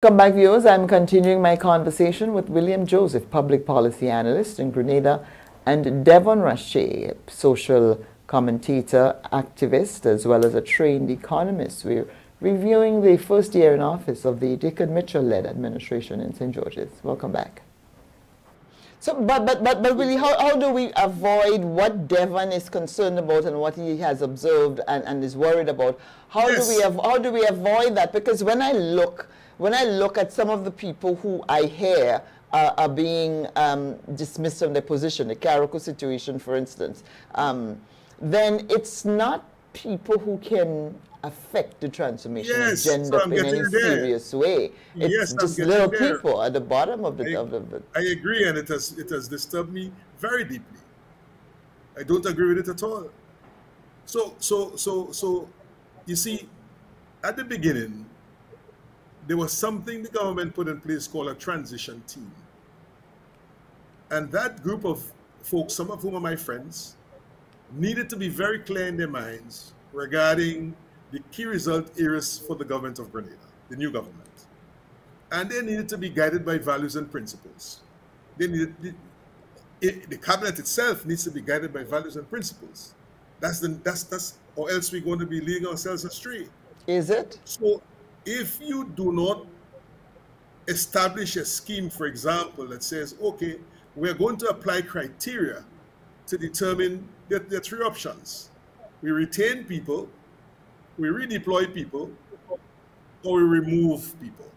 Welcome back, viewers. I'm continuing my conversation with William Joseph, public policy analyst in Grenada, and Devon Rache, social commentator, activist, as well as a trained economist. We're reviewing the first year in office of the Dickon Mitchell-led administration in St. George's. Welcome back. So, but really, how do we avoid what Devon is concerned about and what he has observed and is worried about? How do we avoid that? Because when I look at some of the people who I hear are being dismissed from their position, the Carrico situation, for instance, then it's not people who can affect the transformation agenda in any serious way. It's just little people at the bottom of the... I agree, and it has disturbed me very deeply. I don't agree with it at all. So you see, at the beginning, there was something the government put in place called a transition team. And that group of folks, some of whom are my friends, needed to be very clear in their minds regarding the key result areas for the government of Grenada, the new government. And they needed to be guided by values and principles. The cabinet itself needs to be guided by values and principles. That's or else we're going to be leading ourselves astray. Is it? So if you do not establish a scheme, for example, that says, okay, we're going to apply criteria to determine that there are three options. We retain people, we redeploy people, or we remove people.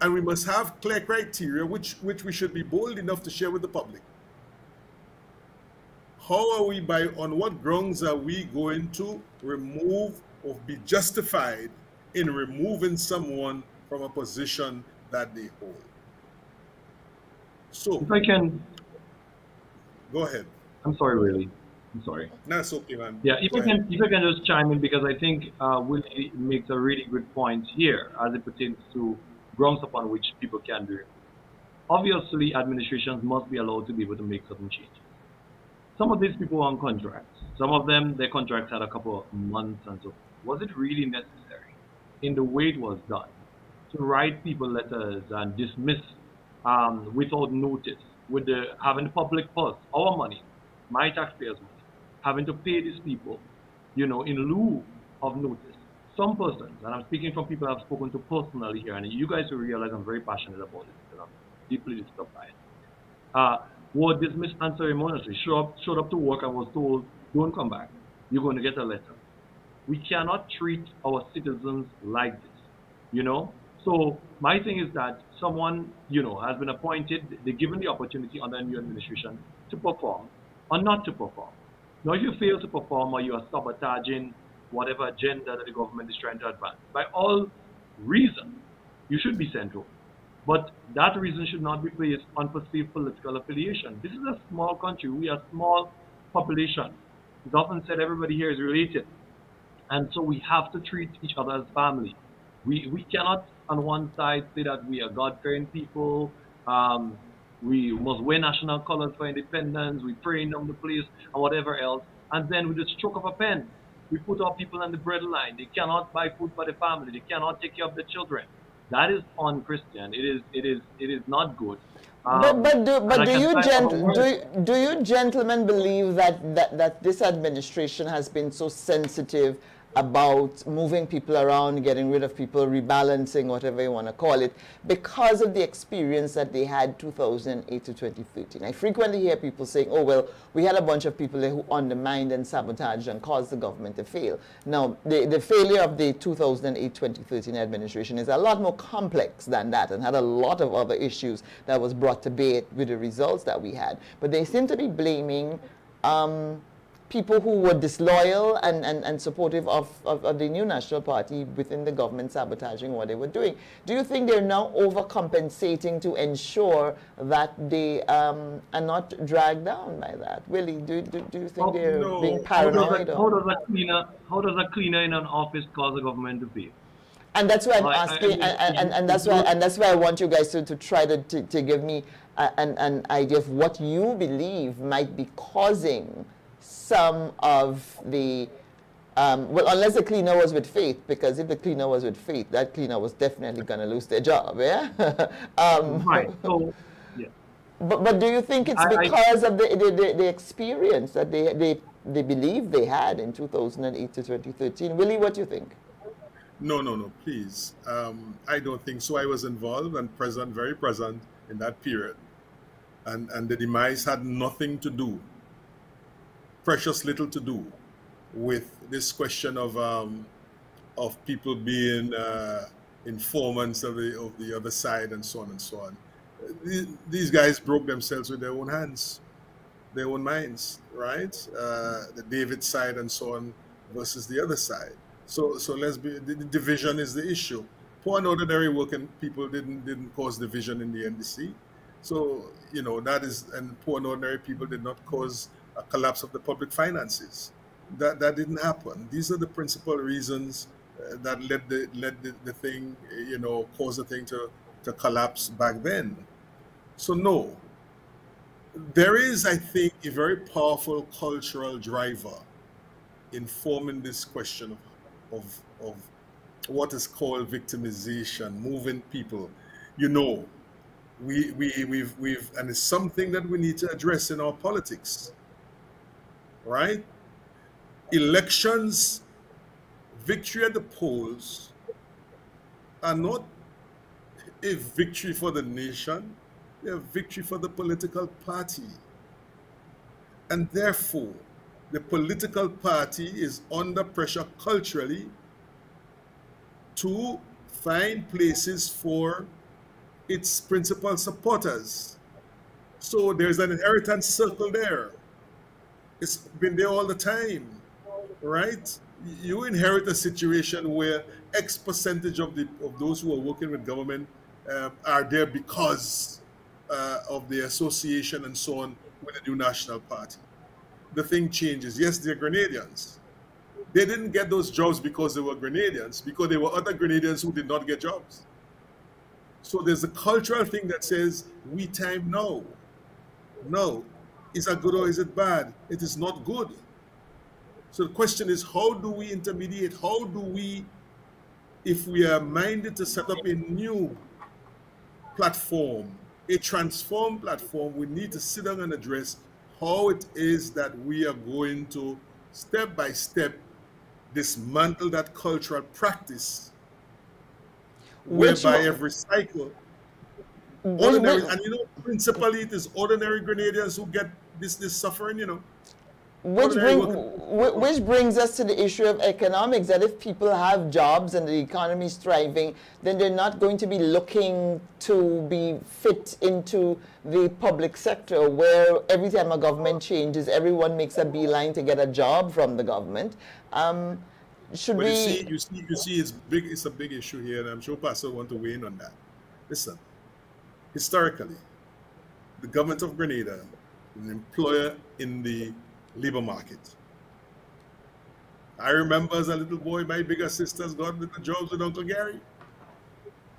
And we must have clear criteria, which we should be bold enough to share with the public. How are we, on what grounds are we going to remove or be justified in removing someone from a position that they hold? So, if I can... Go ahead. I'm sorry, Willie. I'm sorry. That's okay, man. Yeah, if I can just chime in, because I think Willie makes a really good point here as it pertains to grounds upon which people can do it. Obviously, administrations must be allowed to be able to make certain changes. Some of these people are on contracts. Some of them, their contracts had a couple of months and so forth. Was it really necessary in the way it was done to write people letters and dismiss without notice, with having the public purse, our money, my taxpayers' money, having to pay these people, in lieu of notice? Some persons, and I'm speaking from people I've spoken to personally here, and you guys will realize I'm very passionate about it, because I'm deeply disturbed by it, were dismissed unceremoniously, showed up to work and was told, don't come back, you're going to get a letter. We cannot treat our citizens like this, So my thing is that someone, has been appointed, they're given the opportunity under a new administration to perform or not to perform. Now, if you fail to perform or you are sabotaging whatever agenda that the government is trying to advance, by all reason, you should be sent home. But that reason should not be based on perceived political affiliation. This is a small country. We are a small population. It's often said everybody here is related. And so we have to treat each other as family. We cannot, on one side, say that we are God-fearing people, we must wear national colors for independence, we pray down the place, and whatever else. And then with the stroke of a pen, we put our people on the breadline. They cannot buy food for the family. They cannot take care of the children. That is un-Christian. It is not good. Do you gentlemen believe that this administration has been so sensitive about moving people around, getting rid of people, rebalancing, whatever you want to call it, because of the experience that they had 2008 to 2013? I frequently hear people saying, oh, well, we had a bunch of people who undermined and sabotaged and caused the government to fail. Now, the failure of the 2008-2013 administration is a lot more complex than that and had a lot of other issues that was brought to bear with the results that we had. But they seem to be blaming people who were disloyal and supportive of the new National Party within the government sabotaging what they were doing. Do you think they're now overcompensating to ensure that they are not dragged down by that? Really, do you think they're being paranoid? How does a cleaner in an office cause the government to pay? And that's why I'm asking, and that's why I want you guys to try to give me an idea of what you believe might be causing some of the Well, unless the cleaner was with faith, because if the cleaner was with faith, that cleaner was definitely going to lose their job, yeah? Right. So, yeah. But do you think it's because of the experience that they believe they had in 2008 to 2013? Willie, what do you think? No, please. I don't think so. I was involved and present, very present in that period. And the demise had nothing to do, precious little to do, with this question of people being informants of the other side and so on and so on. These guys broke themselves with their own hands, their own minds, right? The David side and so on versus the other side. So let's be, the division is the issue. Poor and ordinary working people didn't cause division in the NDC. So, you know, that is, and poor and ordinary people did not cause a collapse of the public finances. That didn't happen. These are the principal reasons that led the thing, you know, caused the thing to collapse back then. So no, there is, I think, a very powerful cultural driver in forming this question of what is called victimization, moving people. You know, we've and it's something that we need to address in our politics, right? Elections, victory at the polls are not a victory for the nation, they're a victory for the political party. And therefore, the political party is under pressure culturally to find places for its principal supporters. So there's an inheritance circle there. It's been there all the time, right? You inherit a situation where X percentage of those who are working with government are there because of the association and so on with the new national party. The thing changes. Yes, they're Grenadians. They didn't get those jobs because they were Grenadians, because there were other Grenadians who did not get jobs. So there's a cultural thing that says, we time now. No. Is it good or is it bad? It is not good. So the question is, how do we intermediate? How do we, if we are minded to set up a new platform, a transformed platform, we need to sit down and address how it is that we are going to, step by step, dismantle that cultural practice whereby every cycle, ordinary, and you know, principally it is ordinary Grenadians who get this suffering, you know. Which brings us to the issue of economics, that if people have jobs and the economy is thriving, then they're not going to be looking to be fit into the public sector, where every time a government changes, everyone makes a beeline to get a job from the government. Should but we... You see, it's big. It's a big issue here, and I'm sure Pastor want to weigh in on that. Listen, historically, the government of Grenada is an employer in the labor market. I remember as a little boy, my bigger sisters got the jobs with Uncle Gary.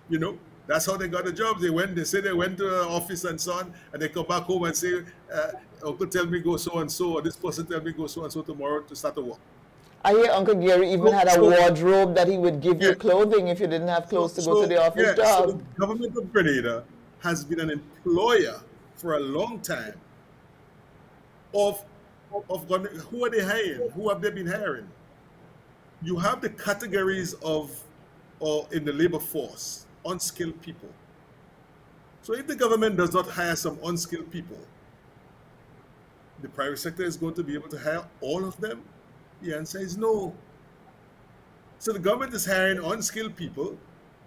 You know, that's how they got the jobs. They say they went to the office and so on, and they come back home and say, Uncle tell me go so and so, or this person tell me go so and so tomorrow to start to work. I hear Uncle Gary even had a wardrobe that he would give you clothing if you didn't have clothes to go to the office job. So the government of Grenada has been an employer for a long time of who are they hiring? Who have they been hiring? You have the categories in the labor force, unskilled people. So if the government does not hire some unskilled people, the private sector is going to be able to hire all of them? The answer is no. So the government is hiring unskilled people,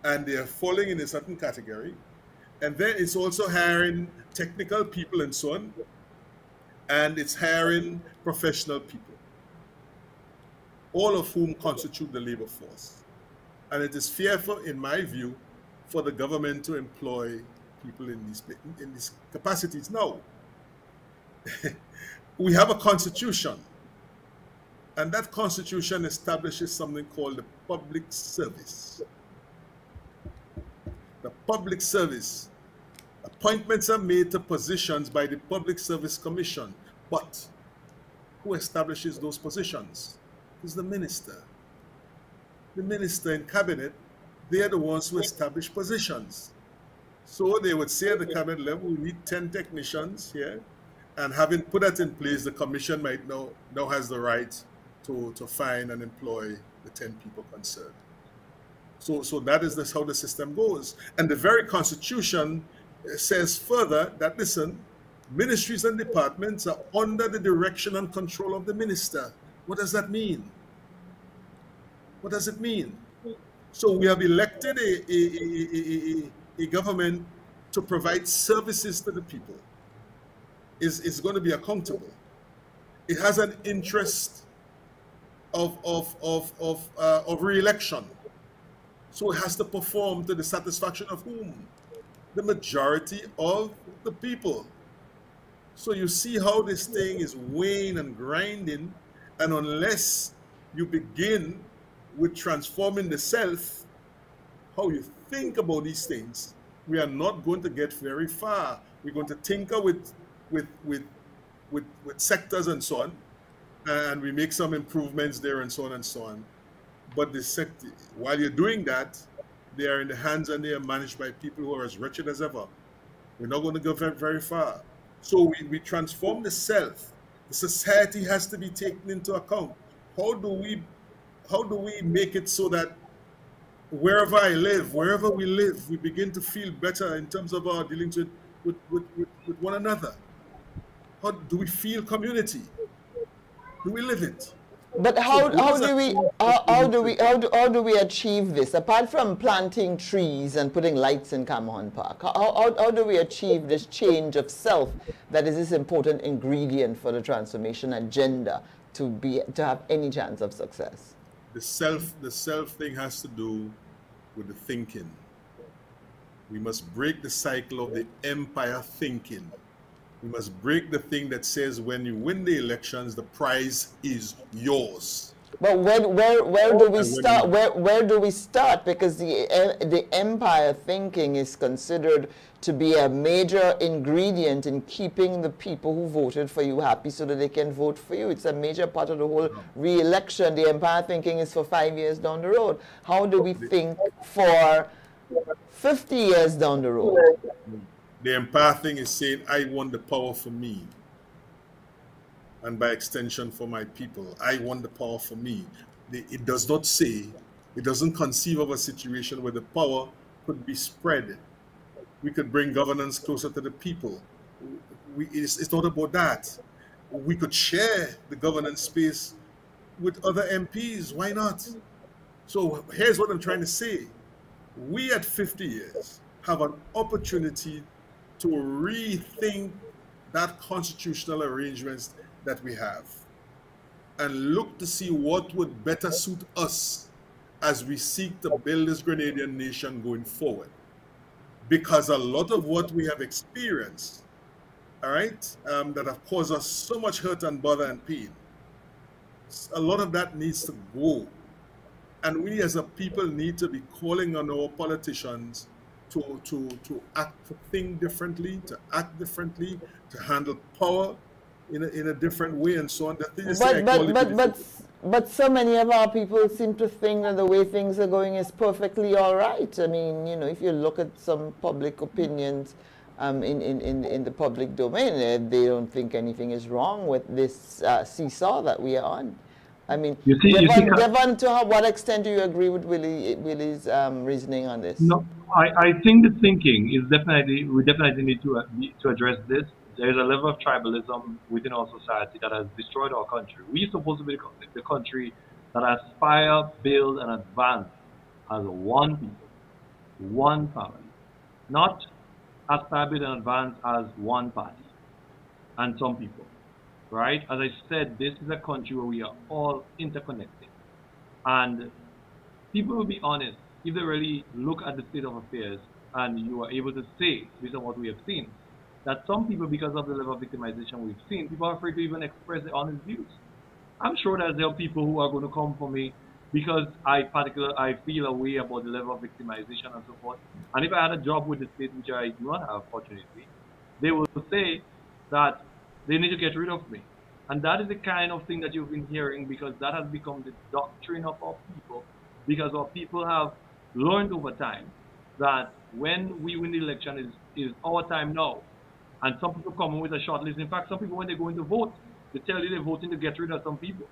and they are falling in a certain category. And then it's also hiring technical people and so on. And it's hiring professional people, all of whom constitute the labor force. And it is fearful, in my view, for the government to employ people in these capacities. Now, we have a constitution, and that constitution establishes something called the public service. The public service. Appointments are made to positions by the Public Service Commission, but who establishes those positions? is the minister. The minister in cabinet, they are the ones who establish positions. So they would say at the cabinet level, we need 10 technicians here. And having put that in place, the commission might now has the right to find and employ the 10 people concerned. So that is how the system goes. And the very Constitution says further that, listen, ministries and departments are under the direction and control of the minister. What does that mean? What does it mean? So we have elected a government to provide services to the people. Is going to be accountable. It has an interest of re-election. So it has to perform to the satisfaction of whom? The majority of the people. So you see how this thing is weighing and grinding, and unless you begin with transforming the self, how you think about these things, we are not going to get very far. We're going to tinker with sectors and so on, and we make some improvements there and so on and so on. But the sector, while you're doing that, they are in the hands and they are managed by people who are as wretched as ever. We're not going to go very, very far. So we transform the self. The society has to be taken into account. How do we make it so that wherever I live, wherever we live, we begin to feel better in terms of our dealings with one another? How do we feel community? Do we live it? But how do we achieve this? Apart from planting trees and putting lights in Camohon Park, how do we achieve this change of self that is this important ingredient for the transformation agenda to have any chance of success? The self thing has to do with the thinking. We must break the cycle of the empire thinking. We must break the thing that says when you win the elections, the prize is yours. But where do we start? Where do we start? Because the empire thinking is considered to be a major ingredient in keeping the people who voted for you happy so that they can vote for you. It's a major part of the whole re-election. The empire thinking is for 5 years down the road. How do we think for 50 years down the road? The empire thing is saying, I want the power for me. And by extension for my people. I want the power for me. It does not say, it doesn't conceive of a situation where the power could be spread. We could bring governance closer to the people. It's not about that. We could share the governance space with other MPs. Why not? So here's what I'm trying to say. We at 50 years have an opportunity to rethink that constitutional arrangements that we have and look to see what would better suit us as we seek to build this Grenadian nation going forward. Because a lot of what we have experienced, all right, that have caused us so much hurt and bother and pain, a lot of that needs to go. And we as a people need to be calling on our politicians to act, to think differently, to act differently, to handle power in a different way and so on. But so many of our people seem to think that the way things are going is perfectly all right. I mean, you know, if you look at some public opinions in the public domain, they don't think anything is wrong with this seesaw that we are on. I mean, Devon, to what extent do you agree with Willie's reasoning on this? No, I think the thinking is definitely, we definitely need to address this. There is a level of tribalism within our society that has destroyed our country. We're supposed to be the country that aspire, build, and advance as one people, one family, not aspire, build, and advance as one party and some people. Right? As I said, this is a country where we are all interconnected. And people will be honest, if they really look at the state of affairs and you are able to say, based on what we have seen, that some people, because of the level of victimization we've seen, people are afraid to even express their honest views. I'm sure that there are people who are going to come for me because I feel a way about the level of victimization and so forth. And if I had a job with the state, which I do not have, fortunately, they will say that they need to get rid of me. And that is the kind of thing that you've been hearing, because that has become the doctrine of our people, because our people have learned over time that when we win the election is our time now. And some people come in with a short list. In fact, some people, when they go in to vote, they tell you they're voting to get rid of some people.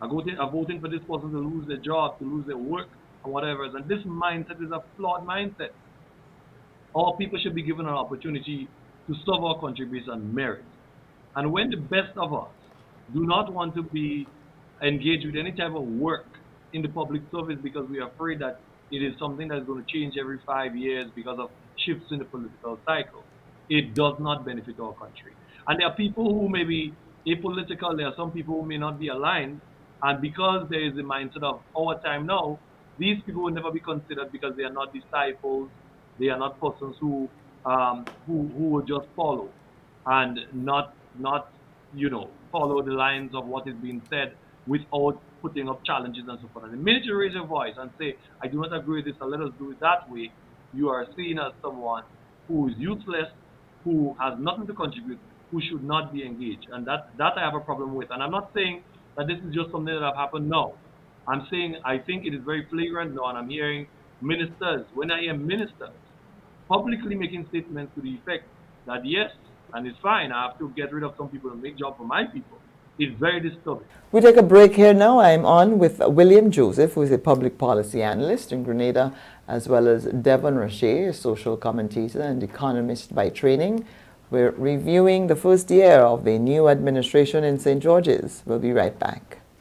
I'm voting for this person to lose their job, to lose their work, or whatever. And this mindset is a flawed mindset. All people should be given an opportunity to serve our country based on merit. And when the best of us do not want to be engaged with any type of work in the public service because we are afraid that it is something that is going to change every 5 years because of shifts in the political cycle, it does not benefit our country. And there are people who may be apolitical, there are some people who may not be aligned, and because there is the mindset of our time now, these people will never be considered because they are not disciples, they are not persons who will just follow and not follow the lines of what is being said without putting up challenges and so forth. And the minute you raise your voice and say, I do not agree with this, and let us do it that way, you are seen as someone who is useless, who has nothing to contribute, who should not be engaged. And that I have a problem with. And I'm not saying that this is just something that have happened now. I'm saying I think it is very flagrant now, and I'm hearing ministers, when I hear ministers publicly making statements to the effect that yes, and it's fine, I have to get rid of some people and make job for my people, it's very disturbing. We take a break here now. I'm on with William Joseph, who is a public policy analyst in Grenada, as well as Devon Rocher, a social commentator and economist by training. We're reviewing the first year of the new administration in St. George's. We'll be right back.